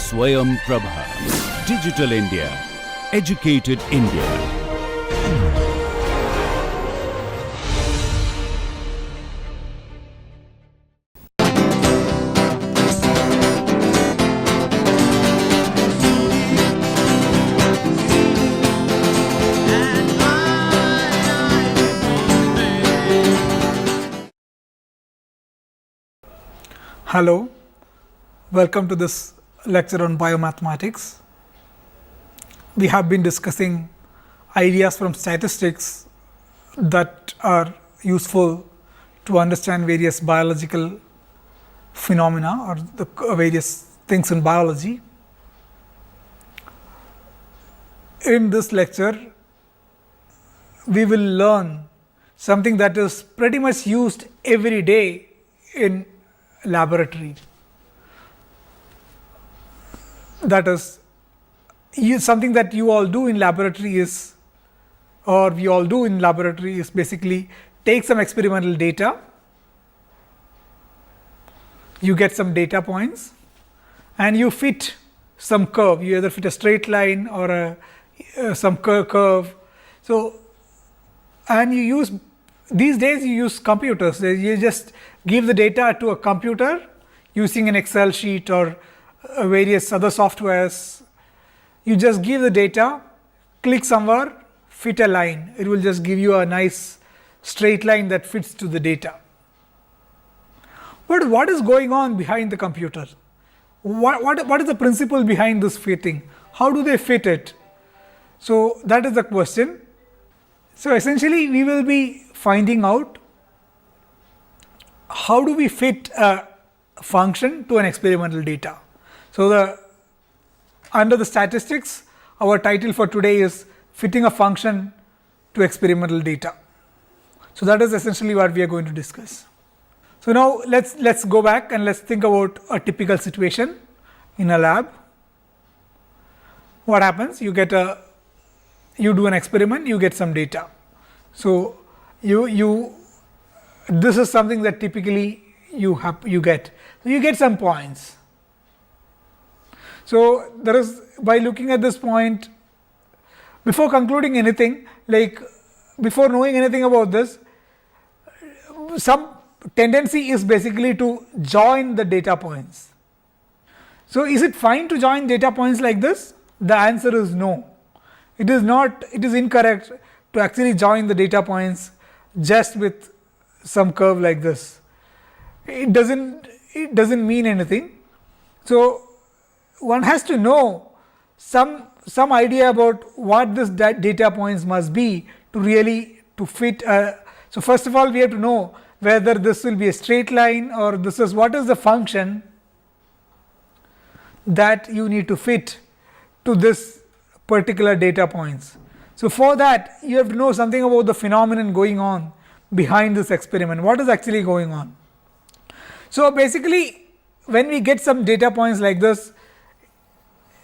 SwayamPrabha. Digital India. Educated India. Hello, welcome to this lecture on biomathematics. We have been discussing ideas from statistics that are useful to understand various biological phenomena or the various things in biology. In this lecture, we will learn something that is pretty much used every day in laboratory. That is something that you all do in laboratory is, or we all do in laboratory is basically take some experimental data, you get some data points and you fit some curve. You either fit a straight line or some curve. So, and you use, these days you use computers. You just give the data to a computer using an Excel sheet or various other softwares. You just give the data, click somewhere, fit a line. It will just give you a nice straight line that fits to the data. But what is going on behind the computer? What is the principle behind this fitting? How do they fit it? So, that is the question. So, essentially we will be finding out how do we fit a function to an experimental data. So, under the statistics, our title for today is fitting a function to experimental data. So, that is essentially what we are going to discuss. So, now let's go back and let's think about a typical situation in a lab. What happens? You do an experiment, you get some data. So, this is something that typically you get. So, you get some points. So, there is, by looking at this point, before concluding anything, like before knowing anything about this, some tendency is basically to join the data points. So, is it fine to join data points like this? The answer is no. It is not, it is incorrect to actually join the data points just with some curve like this. It doesn't mean anything. So, one has to know some idea about what this data points must be to really to fit. So, first of all we have to know whether this will be a straight line or this is what is the function that you need to fit to this particular data points. So, for that you have to know something about the phenomenon going on behind this experiment. What is actually going on? So, basically when we get some data points like this,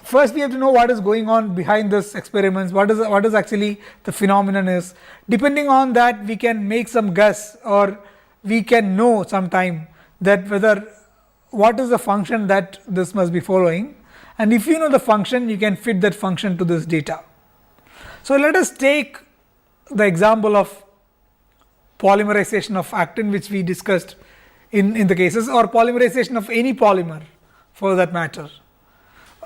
first we have to know what is going on behind this experiments, what is actually the phenomenon is. Depending on that we can make some guess or we can know sometime that whether what is the function that this must be following, and if you know the function you can fit that function to this data. So, let us take the example of polymerization of actin, which we discussed in the cases, or polymerization of any polymer for that matter.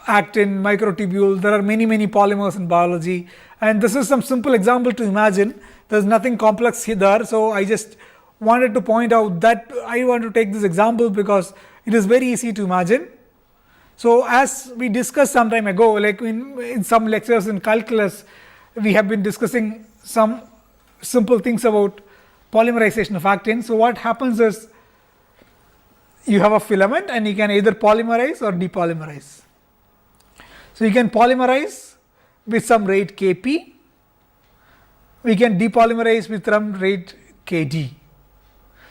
Actin, microtubule, there are many polymers in biology, and this is some simple example to imagine. There is nothing complex there. So, I just wanted to point out that I want to take this example because it is very easy to imagine. So, as we discussed some time ago, like in some lectures in calculus, we have been discussing some simple things about polymerization of actin. So, what happens is you have a filament and you can either polymerize or depolymerize. So, you can polymerize with some rate Kp, we can depolymerize with some rate Kd.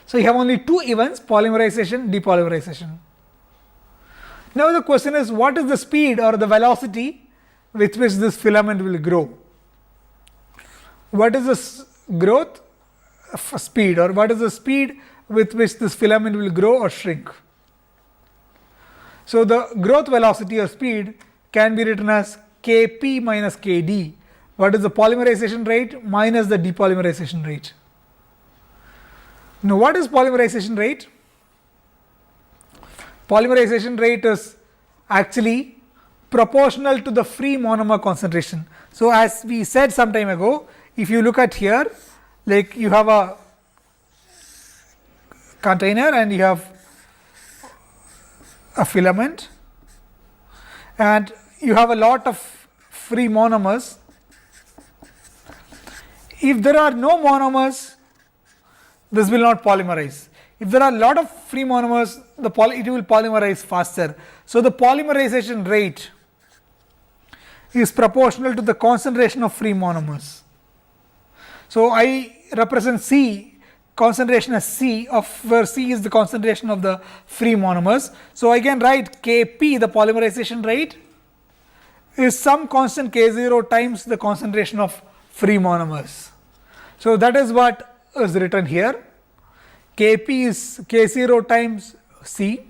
So, you have only two events, polymerization, depolymerization. Now, the question is what is the speed or the velocity with which this filament will grow? What is the growth speed, or what is the speed with which this filament will grow or shrink? So the growth velocity or speed can be written as Kp minus Kd. What is the polymerization rate minus the depolymerization rate? Now what is polymerization rate? Polymerization rate is actually proportional to the free monomer concentration. So as we said some time ago, if you look at here, like you have a container and you have a filament and you have a lot of free monomers. If there are no monomers, this will not polymerize. If there are a lot of free monomers, it will polymerize faster. So the polymerization rate is proportional to the concentration of free monomers. So I represent C concentration as C, of where C is the concentration of the free monomers. So I can write Kp, the polymerization rate, is some constant K0 times the concentration of free monomers. So that is what is written here. Kp is K0 times C.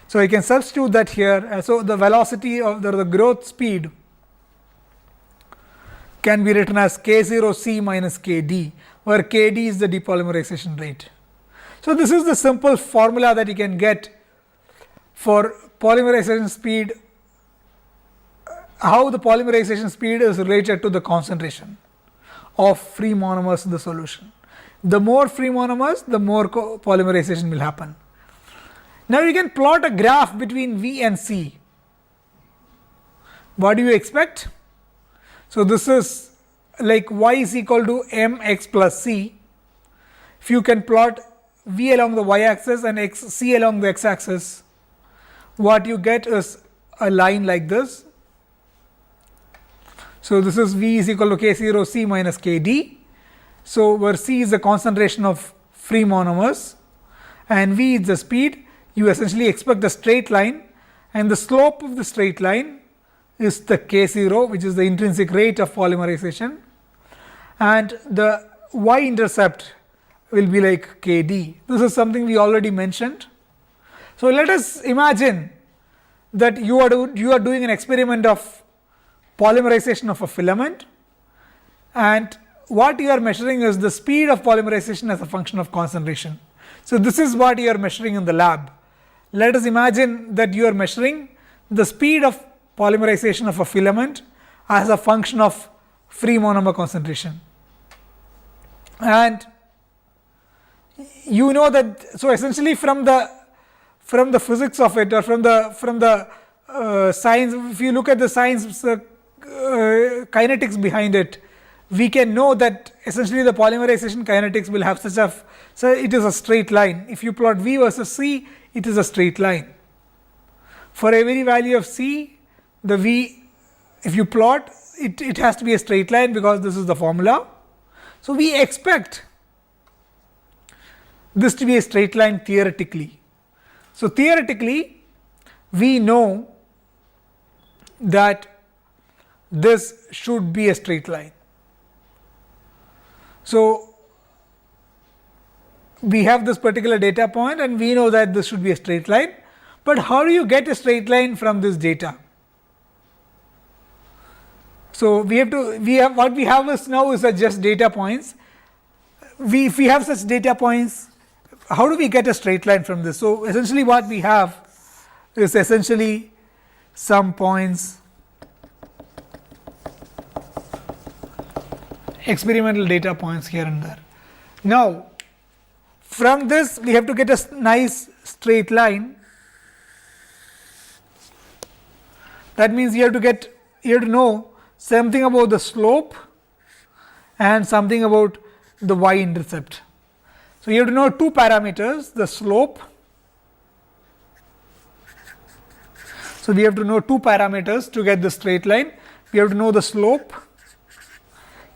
So I can substitute that here. So the velocity of the growth speed can be written as K0C minus Kd, where Kd is the depolymerization rate. So this is the simple formula that you can get for polymerization speed, how the polymerization speed is related to the concentration of free monomers in the solution. The more free monomers, the more polymerization will happen. Now you can plot a graph between V and C. What do you expect? So this is like y is equal to mx plus c. If you can plot V along the y axis and C along the x axis, what you get is a line like this. So this is V is equal to K0 C minus Kd. So where C is the concentration of free monomers and V is the speed, you essentially expect a straight line, and the slope of the straight line is the K0, which is the intrinsic rate of polymerization, and the y-intercept will be like Kd. This is something we already mentioned. So let us imagine that you are doing an experiment of polymerization of a filament, and what you are measuring is the speed of polymerization as a function of concentration. So this is what you are measuring in the lab. Let us imagine that you are measuring the speed of polymerization of a filament as a function of free monomer concentration. And you know that, so essentially from the physics of it, or from the science, if you look at the science kinetics behind it, we can know that essentially the polymerization kinetics will have so it is a straight line. If you plot V versus C, it is a straight line. For every value of C, the V, if you plot, it has to be a straight line because this is the formula. So we expect this to be a straight line theoretically. So theoretically, we know that this should be a straight line. So we have this particular data point and we know that this should be a straight line, but how do you get a straight line from this data? So what we have is now is just data points. If we have such data points, how do we get a straight line from this? So essentially what we have is essentially some points, experimental data points here and there. Now from this we have to get a nice straight line. That means you have to know something about the slope and something about the y-intercept. So you have to know two parameters, the slope. So we have to know two parameters to get the straight line. We have to know the slope,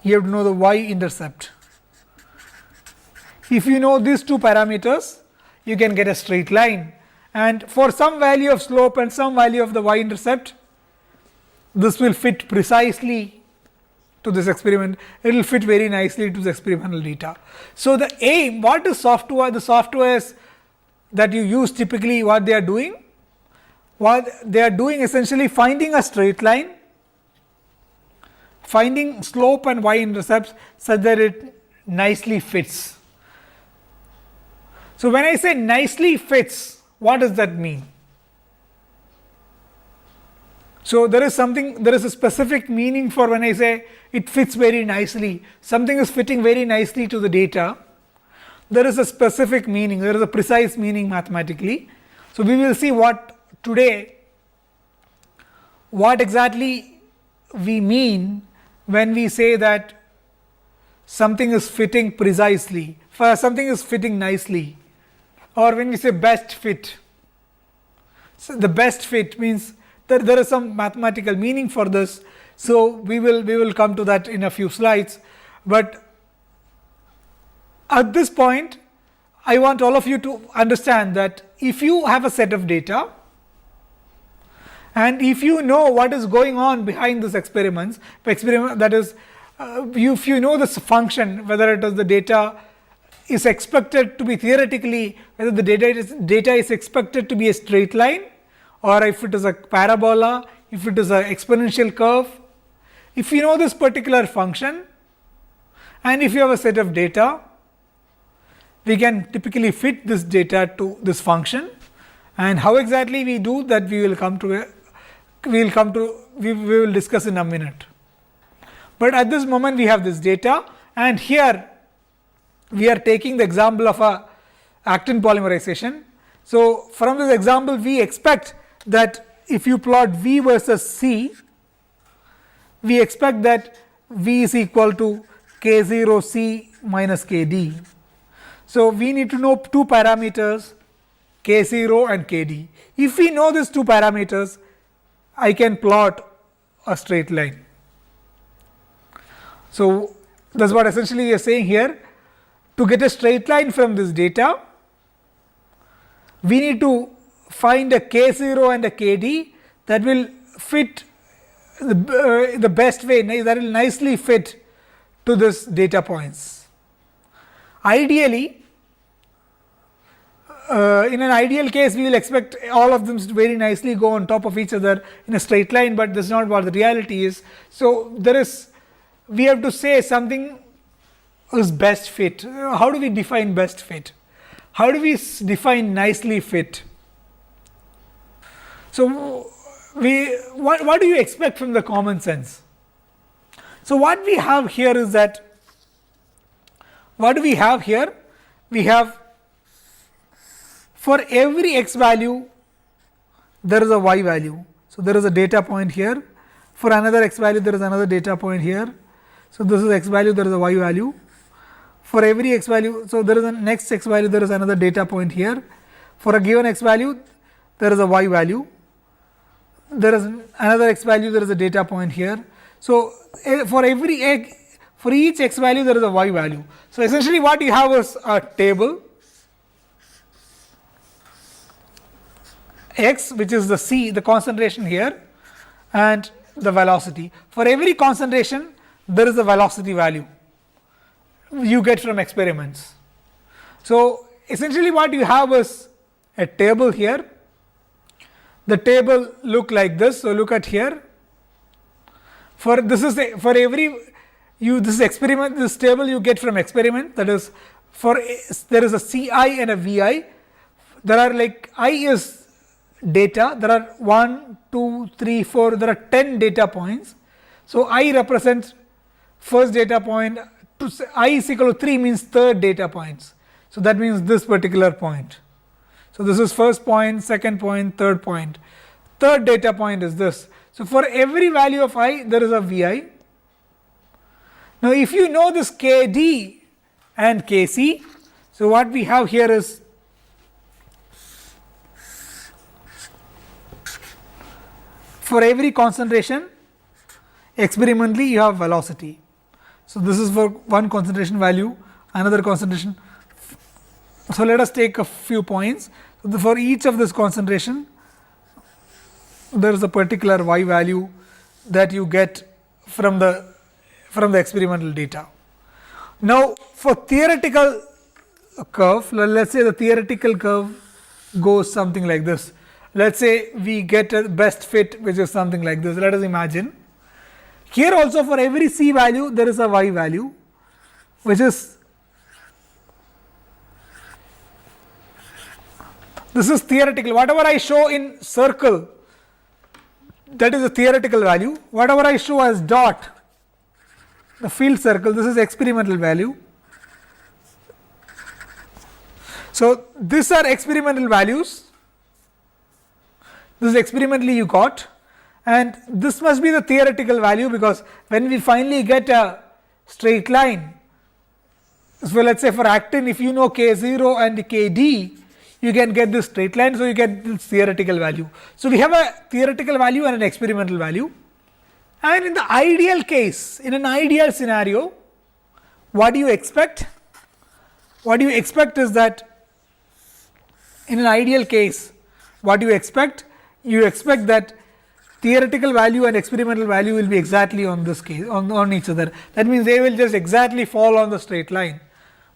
you have to know the y-intercept. If you know these two parameters, you can get a straight line, and for some value of slope and some value of the y-intercept, this will fit precisely to this experiment. It will fit very nicely to the experimental data. So the aim, what is software? The softwares that you use typically, what they are doing, what they are doing, essentially finding a straight line, finding slope and y-intercepts such that it nicely fits. So, when I say nicely fits, what does that mean? So, there is a specific meaning for when I say it fits very nicely, something is fitting very nicely to the data. There is a specific meaning, there is a precise meaning mathematically. So, we will see what exactly we mean when we say that something is fitting precisely, something is fitting nicely, or when we say best fit. So, the best fit means that there is some mathematical meaning for this. So, we will come to that in a few slides, but at this point I want all of you to understand that if you have a set of data and if you know what is going on behind this experiment, that is, if you know this function, whether it is the data is expected to be theoretically, whether the data is expected to be a straight line, or if it is a parabola, if it is an exponential curve, if you know this particular function and if you have a set of data, we can typically fit this data to this function, and how exactly we do that we will discuss in a minute. But at this moment we have this data, and here we are taking the example of a actin polymerization. So, from this example we expect that if you plot V versus C, we expect that V is equal to K0 C minus Kd. So, we need to know two parameters, K0 and Kd. If we know these two parameters, I can plot a straight line. So, that is what essentially we are saying here. To get a straight line from this data, we need to find a K0 and a Kd that will fit the best way, that will nicely fit to this data points. Ideally, in an ideal case, we will expect all of them to very nicely go on top of each other in a straight line, but this is not what the reality is. So, we have to say something is best fit. How do we define best fit? How do we define nicely fit? So, what do you expect from the common sense? So, what we have here is that, what do we have here? We have, for every x value there is a y value. So, there is a data point here. For another x value there is another data point here. So, this is x value, there is a y value. For every x value, so there is a next x value, there is another data point here. For a given x value there is a y value, there is another x value, there is a data point here. So, for each x value there is a y value. So, essentially what you have is a table x, which is the C, the concentration here, and the velocity. For every concentration there is a velocity value you get from experiments. So, essentially what you have is a table here. The table look like this. So, look at here. For this experiment, this table you get from experiment, that is, there is a Ci and a Vi. There are like I is data, there are 1, 2, 3, 4, there are 10 data points. So, I represents first data point, I is equal to 3 means third data points. So, that means this particular point. So, this is first point, second point, third point. Third data point is this. So, for every value of I there is a Vi. Now, if you know this Kd and Kc, so what we have here is for every concentration experimentally you have velocity. So, this is for one concentration value, another concentration. So, let us take a few points. So, for each of this concentration there is a particular y value that you get from the experimental data. Now, for theoretical curve, let us say the theoretical curve goes something like this. let's say we get a best fit which is something like this. Let us imagine. Here also for every C value there is a Y value which is, this is theoretical. Whatever I show in circle, that is a theoretical value. Whatever I show as dot, the field circle, this is experimental value. So these are experimental values. This is experimentally you got, and this must be the theoretical value, because when we finally get a straight line, so let's say for actin, if you know K0 and Kd, you can get this straight line, so you get this theoretical value. So we have a theoretical value and an experimental value, and in the ideal case, in an ideal scenario, what do you expect? What do you expect is that in an ideal case, what do you expect? You expect that theoretical value and experimental value will be exactly on this case, on each other. That means they will just exactly fall on the straight line.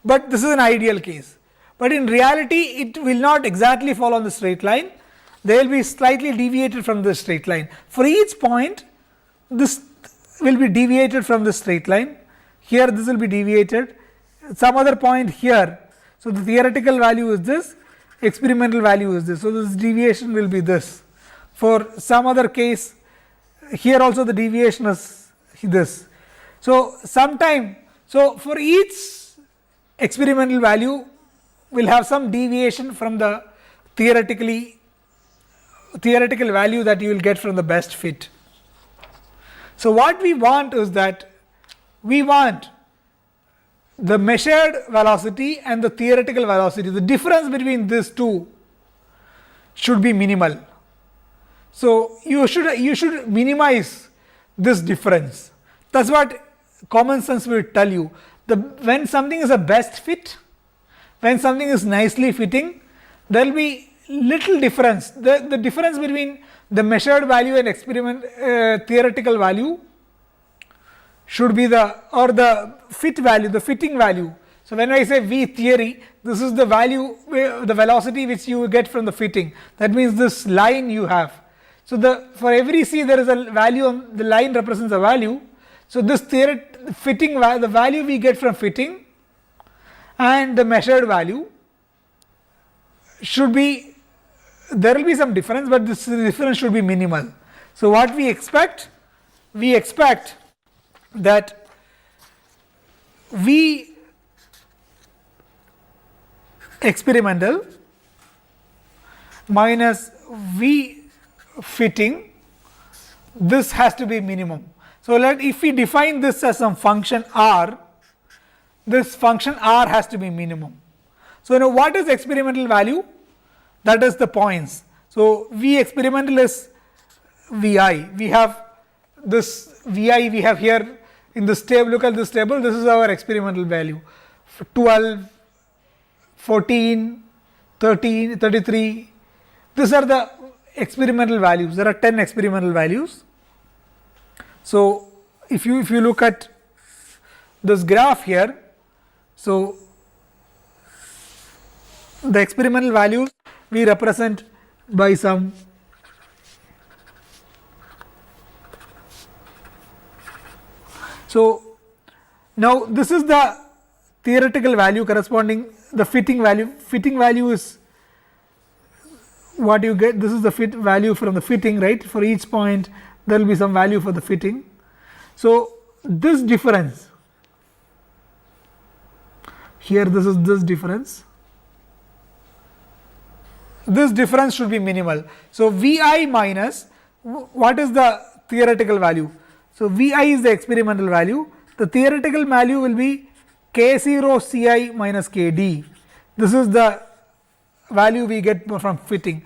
But this is an ideal case. But in reality, it will not exactly fall on the straight line. They will be slightly deviated from the straight line. For each point, this will be deviated from the straight line. Here, this will be deviated. Some other point here. So the theoretical value is this, experimental value is this. So this deviation will be this. For some other case, here also the deviation is this. So sometime, so for each experimental value will have some deviation from the theoretical value that you will get from the best fit. So what we want is that we want the measured velocity and the theoretical velocity, the difference between these two should be minimal. So you should minimize this difference. That's what common sense will tell you. When something is a best fit, when something is nicely fitting, there will be little difference. The difference between the measured value and theoretical value should be the fit value, the fitting value. So when I say V theory, this is the value, the velocity which you get from the fitting. That means this line you have. So for every C there is a value, on the line represents a value. So this fitting, the value we get from fitting and the measured value should be, there will be some difference, but this difference should be minimal. So what we expect? We expect that V experimental minus V fitting, this has to be minimum. So if we define this as some function r, this function r has to be minimum. So now what is experimental value? That is the points. So V experimental is Vi. We have this Vi we have here in this table. Look at this table. This is our experimental value. 12, 14, 13, 33. These are the experimental values. There are 10 experimental values. So if you look at this graph here, so the experimental values we represent by some so now this is the theoretical value corresponding the fitting value. Fitting value is what you get. This is the fit value from the fitting, right? For each point there will be some value for the fitting. So this difference here, this is this difference. This difference should be minimal. So Vi minus, what is the theoretical value? So Vi is the experimental value. The theoretical value will be K0 Ci minus Kd. This is the value we get from fitting.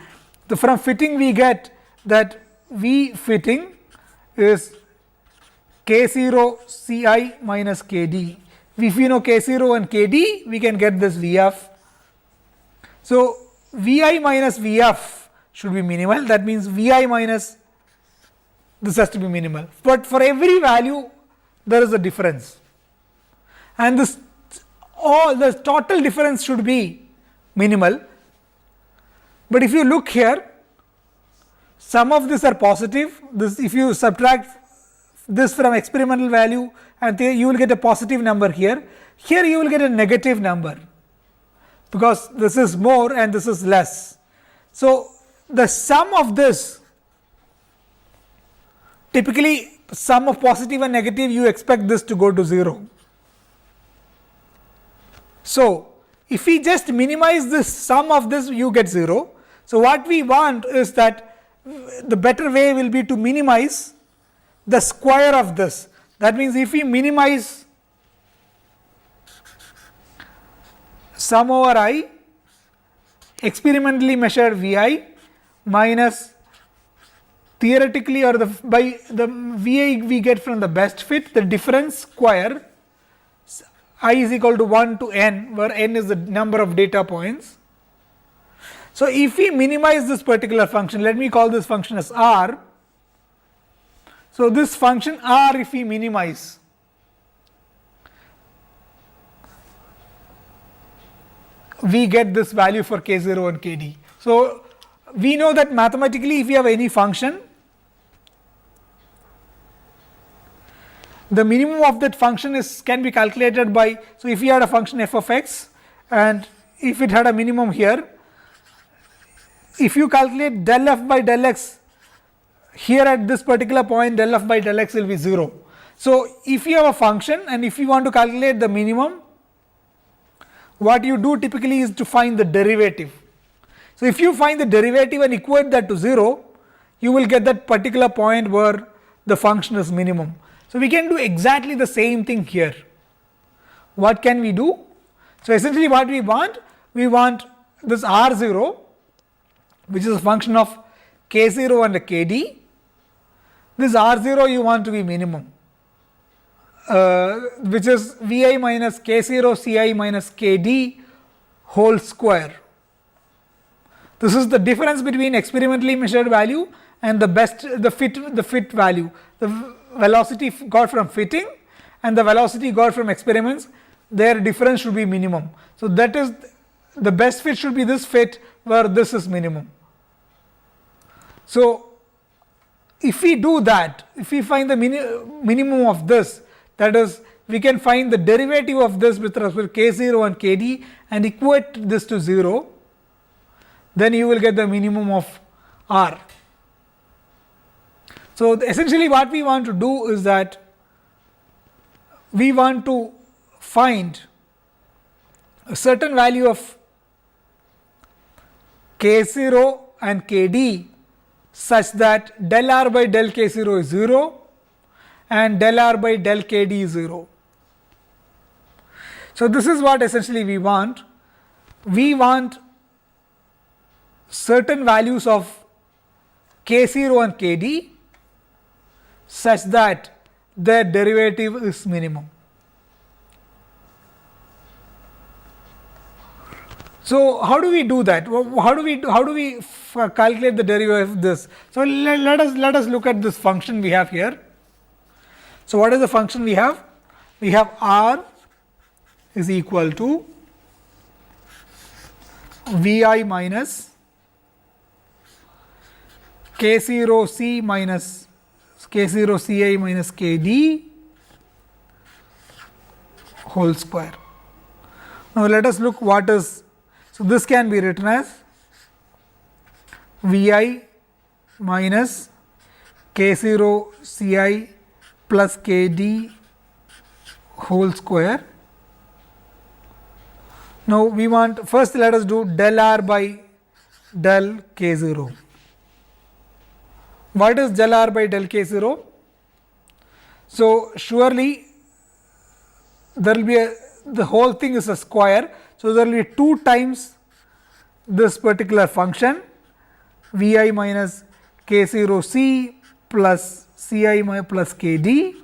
From fitting we get that V fitting is K0 Ci minus Kd. If we know K0 and Kd, we can get this Vf. So Vi minus Vf should be minimal. That means Vi minus this has to be minimal. But for every value there is a difference, and this all the total difference should be minimal. But if you look here, some of these are positive. This, if you subtract this from experimental value, and you will get a positive number here. Here you will get a negative number, because this is more and this is less. So, the sum of this, typically sum of positive and negative, you expect this to go to 0. So, if we just minimize this sum of this, you get 0. So, what we want is that the better way will be to minimize the square of this. That means, if we minimize sum over I, experimentally measured Vi minus theoretically, or by the Vi we get from the best fit, the difference square, I is equal to 1 to n, where n is the number of data points. So, if we minimize this particular function, let me call this function as R. So, this function R, if we minimize, we get this value for k0 and kd. So, we know that mathematically, if we have any function, the minimum of that function can be calculated by, so if we had a function f of x and if it had a minimum here, if you calculate del f by del x here at this particular point, del f by del x will be 0. So, if you have a function and if you want to calculate the minimum, what you do typically is to find the derivative. So, if you find the derivative and equate that to 0, you will get that particular point where the function is minimum. So, we can do exactly the same thing here. What can we do? So, essentially what we want this R0, which is a function of k0 and kd. This R0 you want to be minimum, which is Vi minus k0 Ci minus kd whole square. This is the difference between experimentally measured value and the fit value. The velocity got from fitting and the velocity got from experiments, their difference should be minimum. So, that is the best fit should be this fit where this is minimum. So, if we do that, if we find the minimum of this, that is, we can find the derivative of this with respect to k0 and kd and equate this to 0, then you will get the minimum of R. So, essentially what we want to do is that we want to find a certain value of k0 and kd such that del r by del k0 is 0 and del r by del kd is 0. So, this is what essentially we want. We want certain values of k0 and kd such that their derivative is minimum. So, how do we do that? How do we calculate the derivative of this? So, let us look at this function we have here. So, what is the function we have? We have R is equal to Vi minus k0 c minus k0 ci minus kd whole square. Now, let us look what is. So, this can be written as Vi minus k0 ci plus kd whole square. Now, we want, first let us do del r by del k0. What is del r by del k0? So, surely there will be the whole thing is a square. So, there will be 2 times this particular function Vi minus k0 c plus ci plus kd.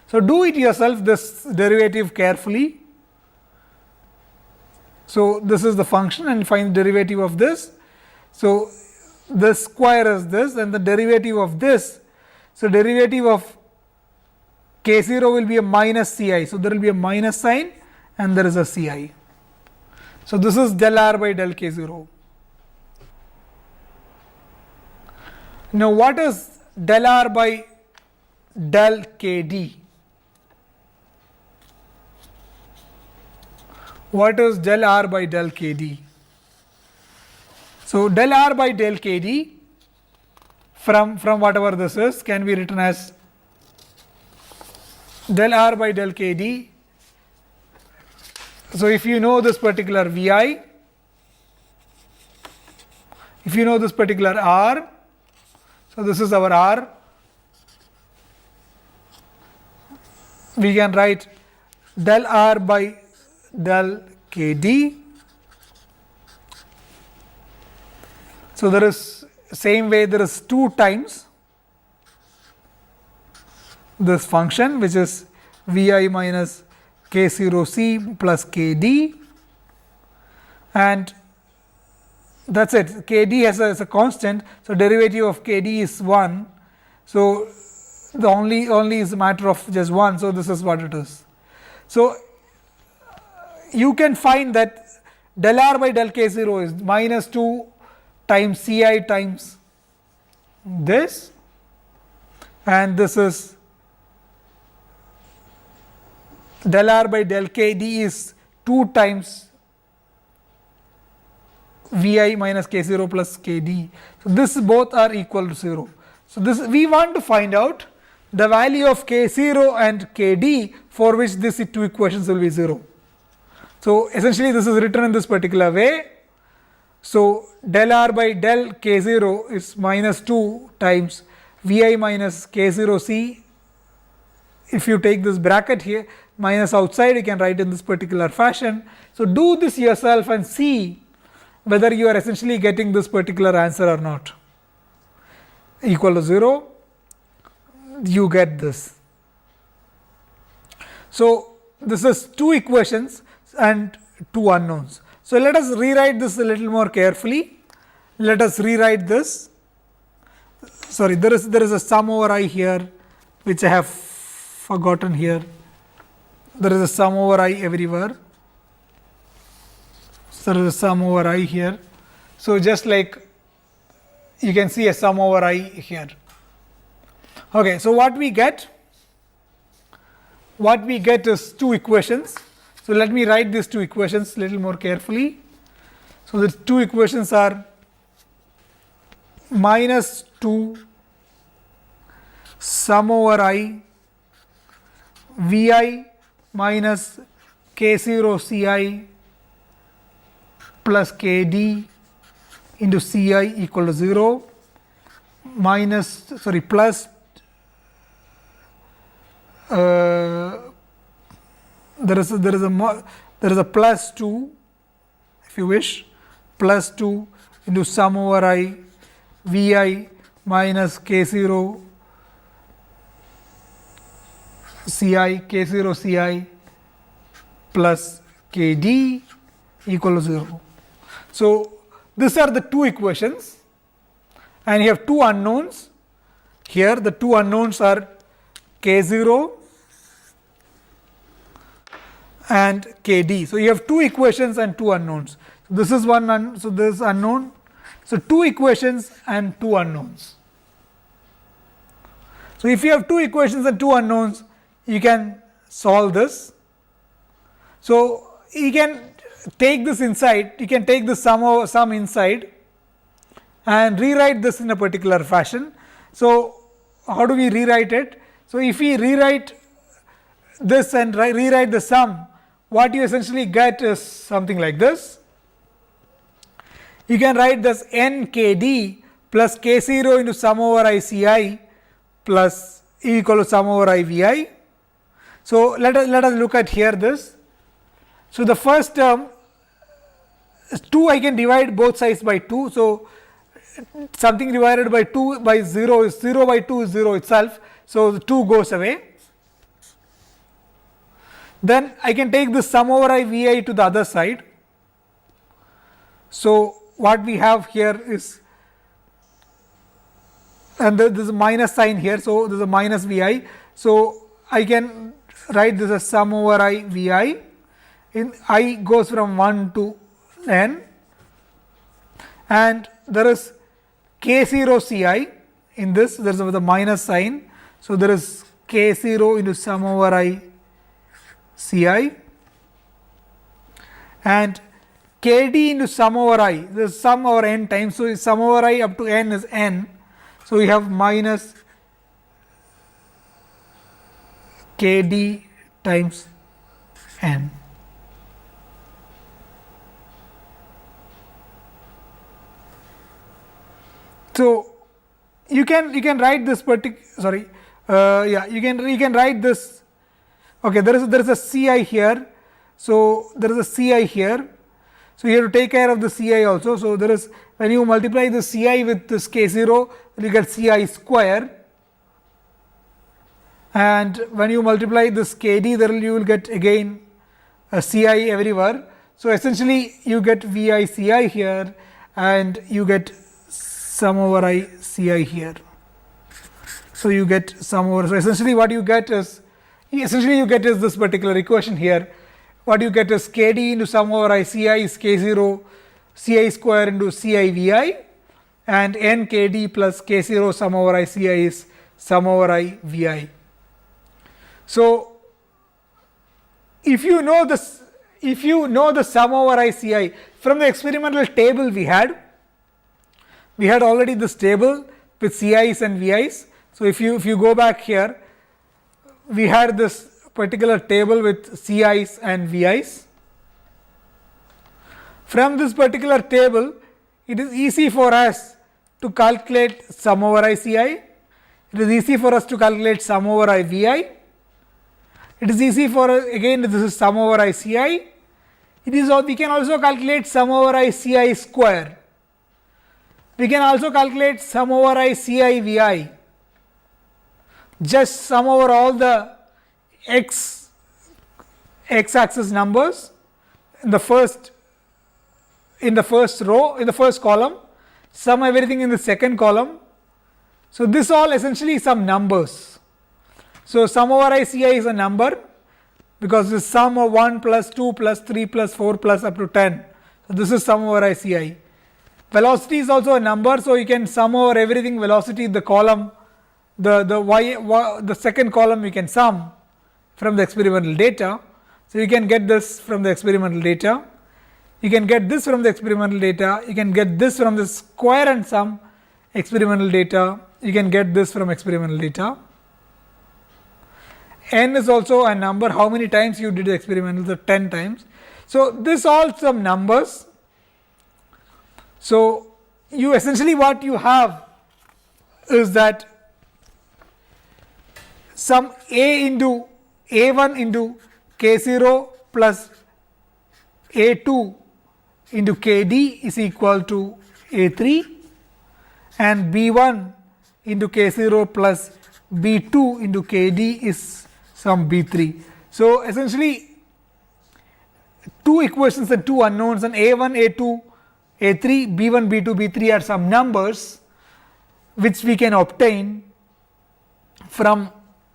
So, do it yourself this derivative carefully. So, this is the function and find the derivative of this. So, the square is this and the derivative of this. So, derivative of k0 will be a minus ci. So, there will be a minus sign and there is a ci. So, this is del r by del k0. Now what is del R by del KD? What is del R by del KD? So del R by del KD from whatever this is can be written as del R by del KD. So if you know this particular Vi, if you know this particular R, so this is our R, we can write del R by del KD. So there is same way, there is 2 times this function, which is Vi minus K0C plus KD, and that's it. KD has a constant, so derivative of KD is 1. So the only is a matter of just 1. So this is what it is. So you can find that del R by del K0 is minus 2 times Ci times this, and this is del R by del KD is 2 times Vi minus K0 plus KD. So this both are equal to 0. So this we want to find out the value of K0 and KD for which these 2 equations will be 0. So essentially this is written in this particular way. So del R by del K0 is minus 2 times Vi minus K0C. If you take this bracket here minus outside, you can write in this particular fashion. So do this yourself and see whether you are essentially getting this particular answer or not. Equal to 0, you get this. So this is 2 equations and 2 unknowns. So let us rewrite this a little more carefully. Let us rewrite this. Sorry, there is a sum over I here, which I have forgotten here. There is a sum over I everywhere. So there is a sum over I here. So just like you can see a sum over I here. Okay, so what we get is 2 equations. So let me write these 2 equations a little more carefully. So the 2 equations are minus 2 sum over I Vi minus K0 Ci plus Kd into Ci equal to 0 minus plus there is a plus 2, if you wish, plus 2 into sum over I Vi minus K0 Ci plus Kd equal to 0. So these are the 2 equations, and you have 2 unknowns. Here the 2 unknowns are K0 and Kd. So you have 2 equations and 2 unknowns. So this is one, so this is unknown. So 2 equations and 2 unknowns. So if you have 2 equations and 2 unknowns, you can solve this. So you can take this inside, you can take the sum inside and rewrite this in a particular fashion. So how do we rewrite it? So if we rewrite this and rewrite the sum, what you essentially get is something like this. You can write this NKD plus K0 into sum over ICI plus equal to sum over IVI. So let us look at here this. So the first term is 2, I can divide both sides by 2. So something divided by 2 by 0 is 0 by 2 is 0 itself. So the 2 goes away. Then I can take this sum over IVI to the other side. So what we have here is, and there is a minus sign here, so there is a minus Vi. So I can write this as sum over I Vi. In I goes from 1 to n, and there is K0 Ci. in this, there is with a minus sign. So, there is K0 into sum over I Ci and Kd into sum over I, this is sum over n times. So, sum over I up to n is n. So, we have minus Kd times n. So, you can write this particular, you can write this. Okay, there is a Ci here. So, there is a Ci here. So, you have to take care of the Ci also. So, there is, when you multiply the Ci with this K0, you get Ci square, and when you multiply this Kd, there you will get again a Ci everywhere. So, essentially you get Vi Ci here and you get sum over I Ci here. So, you get sum over. So, essentially what you get is this particular equation here. What you get is Kd into sum over I Ci is K0 Ci square into Ci Vi, and n Kd plus K0 sum over I Ci is sum over I Vi. So, if you know the sum over I Ci from the experimental table we had already this table with Ci's and Vi's. So, if you go back here, we had this particular table with Ci's and Vi's. From this particular table, it is easy for us to calculate sum over I Ci, it is easy for us to calculate sum over I Vi, it is easy for us, again this is sum over I Ci, we can also calculate sum over I Ci square, we can also calculate sum over I Ci Vi, just sum over all the x axis numbers in the first row, in the first column, sum everything in the second column. So, this all essentially some numbers. So, sum over I Ci is a number because this sum of 1 plus 2 plus 3 plus 4 plus up to 10. So, this is sum over I Ci. Velocity is also a number. So, you can sum over everything, velocity, the column, the second column you can sum from the experimental data. So, you can get this from the experimental data, you can get this from the experimental data, you can get this from the square and sum experimental data, you can get this from experimental data. N is also a number, how many times you did the experimental, so 10 times. So, this all some numbers. So, you essentially what you have is that sum A into A1 into K0 plus A2 into Kd is equal to A3, and B1 into K0 plus B2 into Kd is some B3. So, essentially two equations and two unknowns, and A1, A2, A3, B1, B2, B3 are some numbers which we can obtain from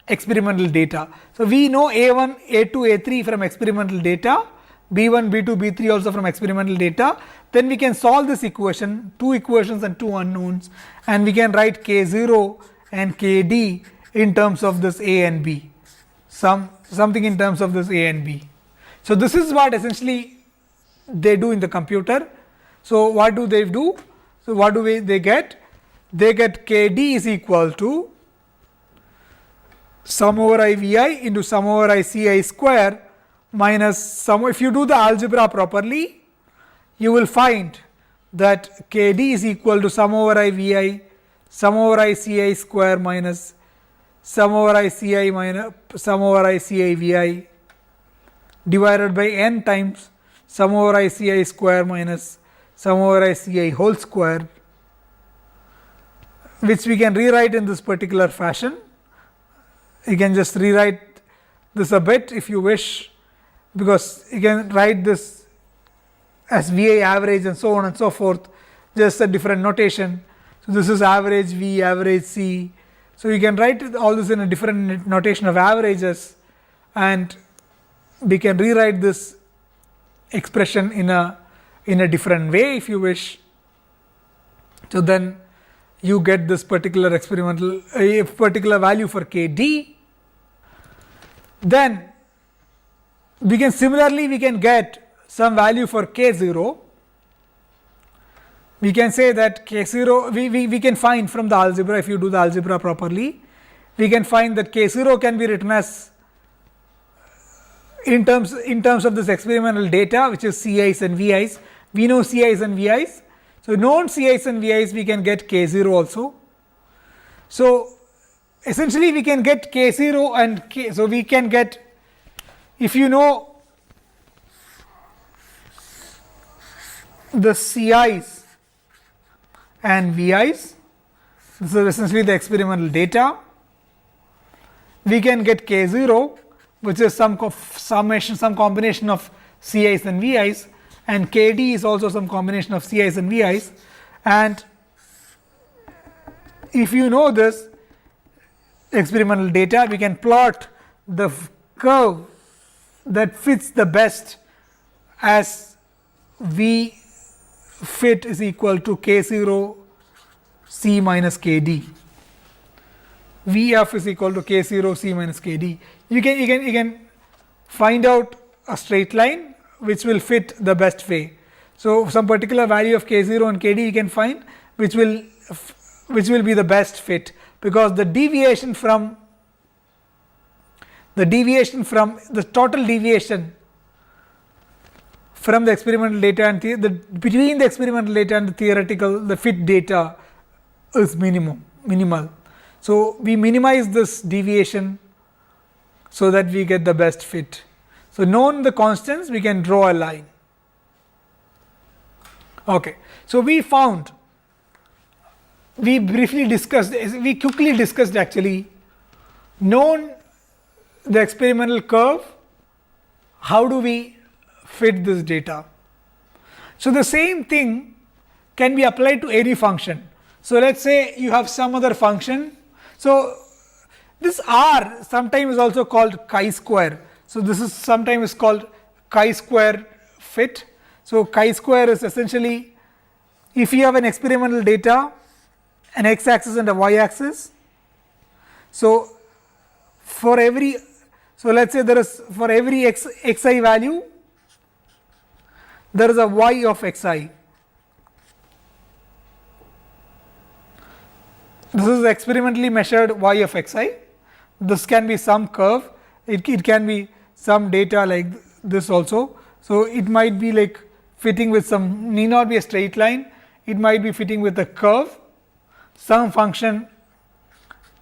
experimental data. So, we know A1, A2, A3 from experimental data, B1, B2, B3 also from experimental data. Then we can solve this equation, two equations and two unknowns, and we can write K0 and Kd in terms of this A and B, something in terms of this A and B. So, this is what essentially they do in the computer. So, what do they do? So, what do they get? They get Kd is equal to sum over I Vi into sum over I Ci square minus sum. If you do the algebra properly, you will find that Kd is equal to sum over I Vi, sum over I Ci square minus sum over I Ci minus sum over I Ci Vi divided by n times sum over I Ci square minus sum over I Ci whole square, which we can rewrite in this particular fashion. You can just rewrite this a bit if you wish, because you can write this as Vi average and so on and so forth, just a different notation. So, this is average V, average C. So, you can write all this in a different notation of averages, and we can rewrite this expression in a different way if you wish. So, then you get this particular experimental a particular value for Kd. Then we can similarly we can get some value for K0. We can say that K0 we can find from the algebra, if you do the algebra properly, we can find that K0 can be written as in terms of this experimental data, which is Ci's and Vi's. We know Ci's and Vi's. So, known Ci's and Vi's, we can get K0 also. So, essentially we can get K0 and K. So, we can get, if you know the Ci's and Vi's, this is essentially the experimental data, we can get K0, which is some summation, some combination of Ci's and Vi's, and Kd is also some combination of Ci's and Vi's. And if you know this experimental data, we can plot the curve that fits the best as V fit is equal to K0 C minus Kd. Vf is equal to K0 C minus Kd. You can find out a straight line which will fit the best way. So, some particular value of K0 and Kd you can find which will be the best fit, because the deviation from the total deviation from the experimental data and between the experimental data and the fit data is minimal. So, we minimize this deviation so that we get the best fit. So, known the constants, we can draw a line. Okay. So, we quickly discussed actually, known the experimental curve, how do we fit this data? So, the same thing can be applied to any function. So, let us say you have some other function. So, this R sometimes is also called chi-square. So, this is sometimes called chi-square fit. So, chi-square is essentially, if you have an experimental data, an x-axis and a y-axis. So, for every, let us say there is for every xi value, there is a y of xi. This is experimentally measured y of xi. This can be some curve, it can be some data like this also. So, it might be like fitting with some, need not be a straight line, it might be fitting with a curve, some function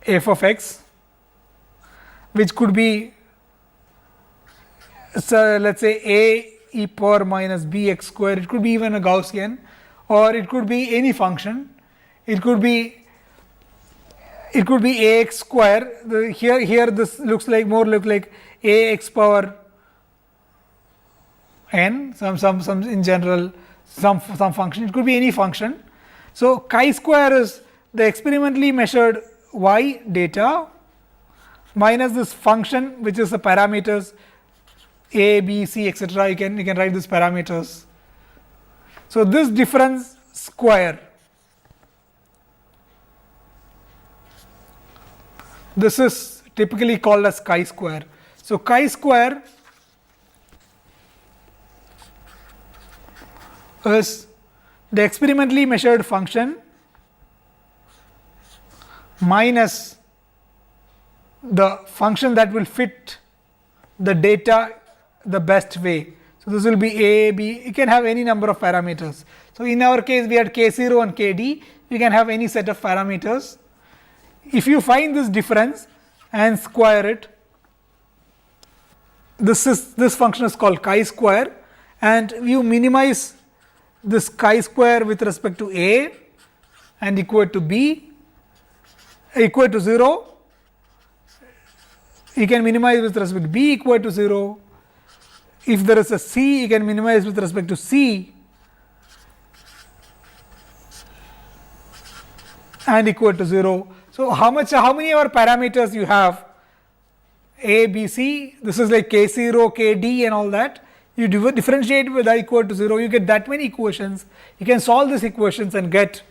f of x, which could be, so let us say a e power minus b x square, it could be even a Gaussian, or it could be any function, it could be ax square. Here this looks like ax power n, some in general, some function, it could be any function. So, chi-square is the experimentally measured y data minus this function, which is the parameters a, b, c, etc. You can write these parameters. So, this difference square, this is typically called as chi-square. So, chi-square is the experimentally measured function minus the function that will fit the data the best way. So, this will be a, b, you can have any number of parameters. So, in our case we had K0 and Kd, you can have any set of parameters. If you find this difference and square it, this function is called chi-square, and you minimize this chi-square with respect to a and equal to b, equal to 0, you can minimize with respect to b equal to 0. If there is a c, you can minimize with respect to c and equal to 0. So, how many other parameters you have? A, B, C, this is like K0, Kd and all that. You differentiate with I equal to 0, you get that many equations. You can solve these equations and get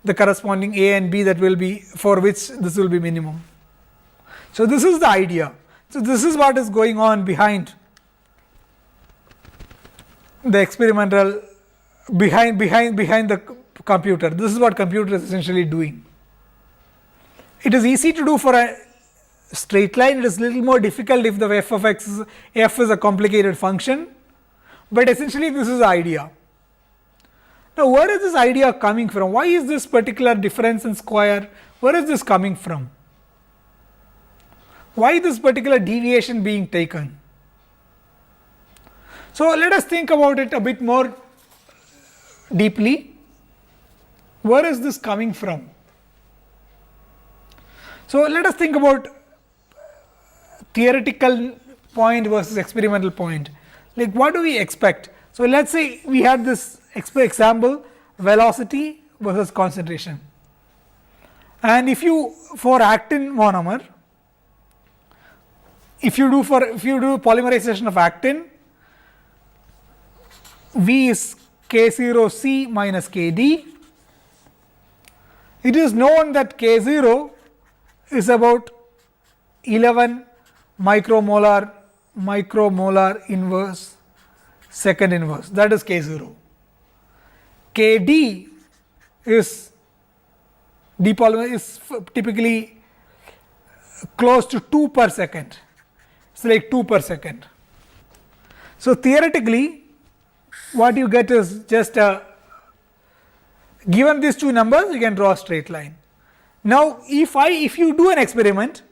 the corresponding A and B that will be, for which this will be minimum. So, this is the idea. So, this is what is going on behind the experimental, behind the computer. This is what computer is essentially doing. It is easy to do for a straight line, it is little more difficult if the f of x is, f is a complicated function, but essentially this is the idea. Now, where is this idea coming from? Why is this particular difference in square, where is this coming from? Why this particular deviation being taken? So, let us think about it a bit more deeply. Where is this coming from? So, let us think about theoretical point versus experimental point. Like, what do we expect? So, let us say we had this example, velocity versus concentration, and if you, for actin monomer, if you do polymerization of actin, V is K0C minus Kd. It is known that K0 is about 11 micromolar inverse second inverse, that is K0. Kd is typically close to 2 per second, it is like 2 per second. So, theoretically what you get is just a, given these two numbers you can draw a straight line. Now, if you do an experiment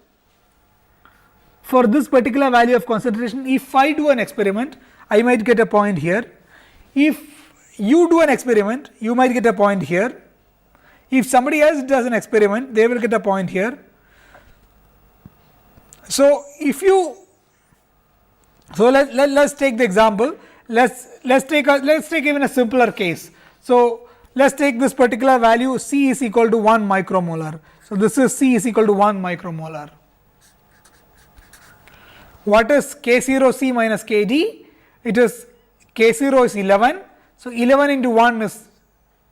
for this particular value of concentration, if I do an experiment, I might get a point here. If you do an experiment, you might get a point here. If somebody else does an experiment, they will get a point here. So, if you, so let's take the example. Let's take even a simpler case. So, let us take this particular value, C is equal to 1 micromolar. So, this is C is equal to 1 micromolar. What is K0C minus Kd? It is K0 is 11. So, 11 into 1 is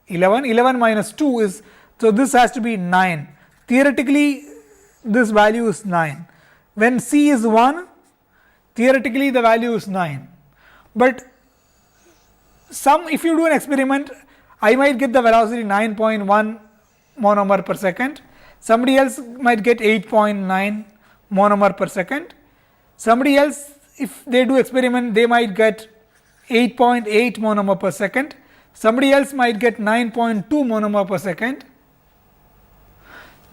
11, 11 minus 2 is, so this has to be 9. Theoretically, this value is 9. When C is 1, theoretically the value is 9. But if you do an experiment, I might get the velocity 9.1 monomer per second, somebody else might get 8.9 monomer per second, somebody else, if they do experiment, they might get 8.8 monomer per second, somebody else might get 9.2 monomer per second.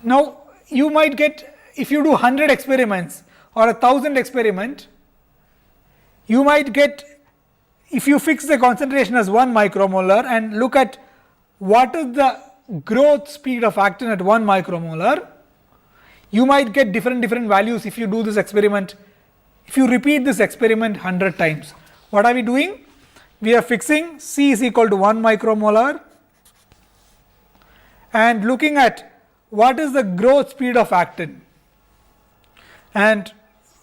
Now, you might get, if you do 100 experiments or 1000 experiment, you might get, if you fix the concentration as 1 micromolar and look at what is the growth speed of actin at 1 micromolar, you might get different values if you do this experiment. If you repeat this experiment 100 times, what are we doing? We are fixing C is equal to 1 micromolar and looking at what is the growth speed of actin, and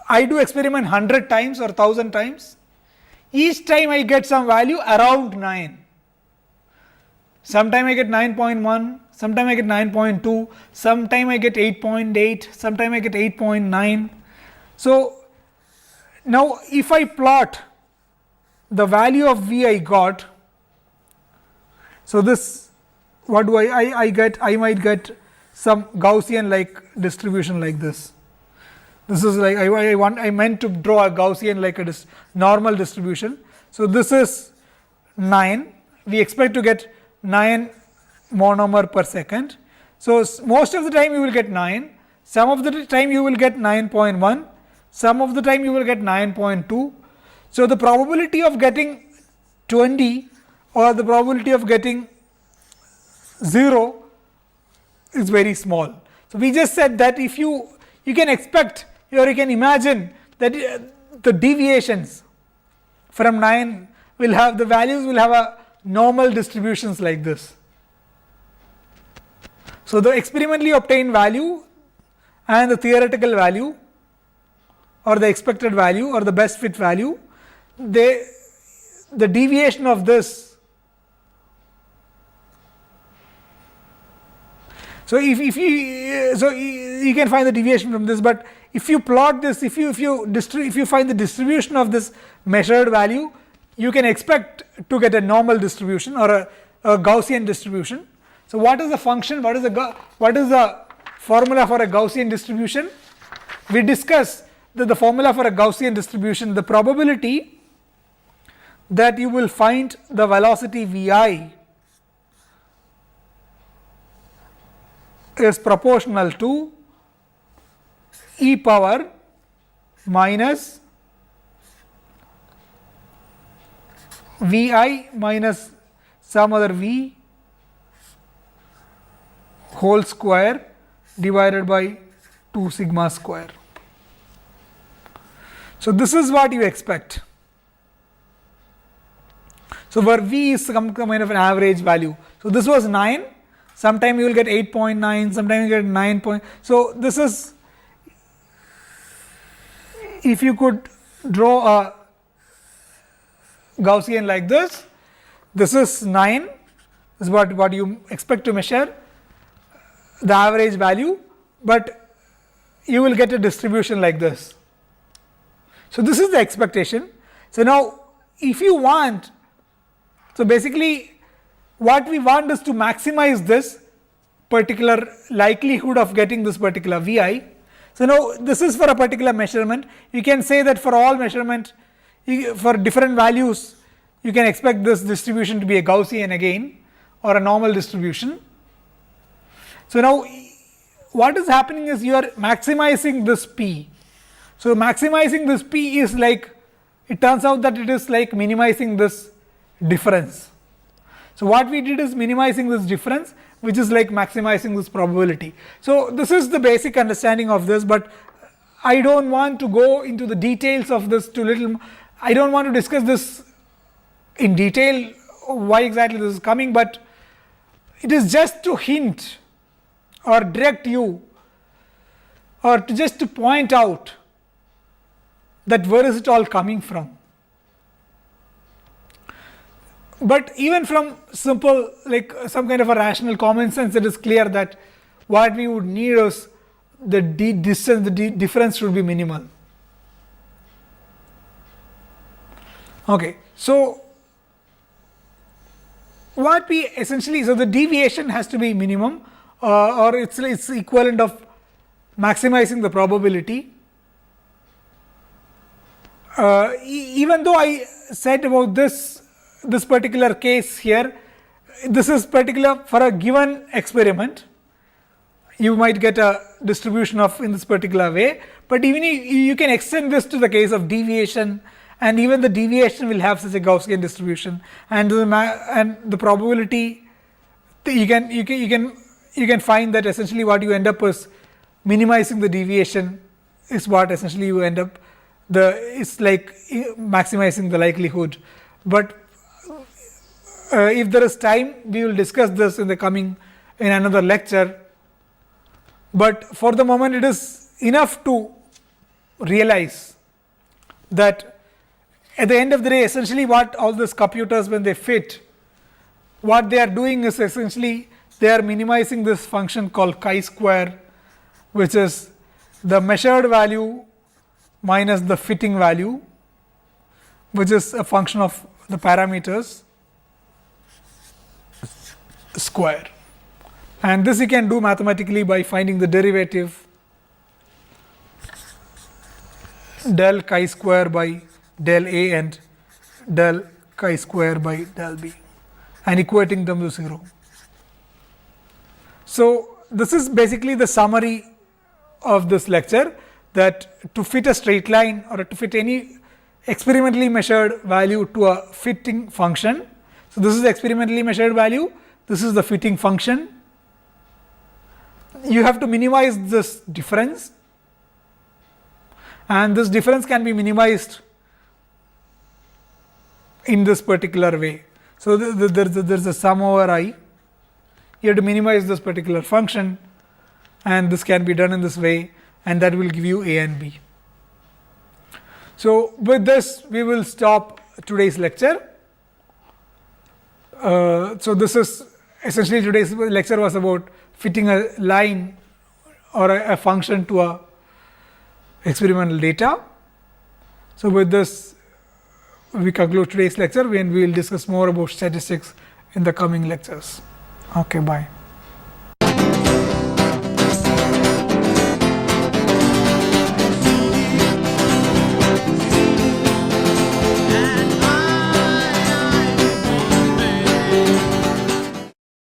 I do experiment 100 times or 1000 times. Each time I get some value around 9. Sometime I get 9.1, sometime I get 9.2, sometime I get 8.8, sometime I get 8.9. So, now if I plot the value of V I got, so this, what do I get? I might get some Gaussian like distribution like this. This is like I meant to draw a Gaussian like a normal distribution. So, this is 9, we expect to get 9 monomer per second. So, most of the time you will get 9, some of the time you will get 9.1, some of the time you will get 9.2. So, the probability of getting 20 or the probability of getting 0 is very small. So, we just said that if you can expect or you can imagine that the deviations from 9 will have, the values will have a normal distributions like this. So, the experimentally obtained value and the theoretical value or the expected value or the best fit value, the deviation of this So if you you can find the deviation from this, but if you plot this, if you find the distribution of this measured value, you can expect to get a normal distribution or a Gaussian distribution. So what is the function? What is the formula for a Gaussian distribution? We discussed that the formula for a Gaussian distribution, the probability that you will find the velocity Vi is proportional to e power minus Vi minus some other V whole square divided by 2 sigma square. So this is what you expect. So where V is some kind of an average value. So this was 9, sometime you will get 8.9, sometime you get 9. So this is, if you could draw a Gaussian like this, this is 9, this is what you expect to measure, the average value, but you will get a distribution like this. So this is the expectation. So now if you want, so basically what we want is to maximize this particular likelihood of getting this particular Vi. So now this is for a particular measurement. You can say that for all measurement, for different values, you can expect this distribution to be a Gaussian again or a normal distribution. So now what is happening is you are maximizing this P. So maximizing this P is like, it turns out that it is like minimizing this difference. So what we did is minimizing this difference, which is like maximizing this probability. So this is the basic understanding of this, but I don't want to go into the details of this I don't want to discuss this in detail, why exactly this is coming, but it is just to hint or direct you, or just to point out that where is it all coming from. But even from simple, like some kind of a rational common sense, it is clear that what we would need is the difference should be minimal. Okay, so what we essentially, so the deviation has to be minimum, or it's equivalent of maximizing the probability. Even though I said about this particular case here, this is particular for a given experiment, you might get a distribution of in this particular way, but even you can extend this to the case of deviation, and even the deviation will have such a Gaussian distribution, and the probability, you can find that essentially what you end up is minimizing the deviation is what essentially you end up it's like maximizing the likelihood. But if there is time, we will discuss this in another lecture, but for the moment it is enough to realize that at the end of the day, essentially what all these computers, when they fit, what they are doing is essentially they are minimizing this function called chi-square, which is the measured value minus the fitting value, which is a function of the parameters square. And this you can do mathematically by finding the derivative del chi square by del A and del chi square by del B, and equating them to 0. So this is basically the summary of this lecture, that to fit a straight line or to fit any experimentally measured value to a fitting function. So this is the experimentally measured value, this is the fitting function. You have to minimize this difference, and this difference can be minimized in this particular way. So there is a sum over I, you have to minimize this particular function, and this can be done in this way, and that will give you A and B. So with this we will stop today's lecture. So this is essentially, today's lecture was about fitting a line or a function to a experimental data. So, with this we conclude today's lecture, and we will discuss more about statistics in the coming lectures. Okay, bye.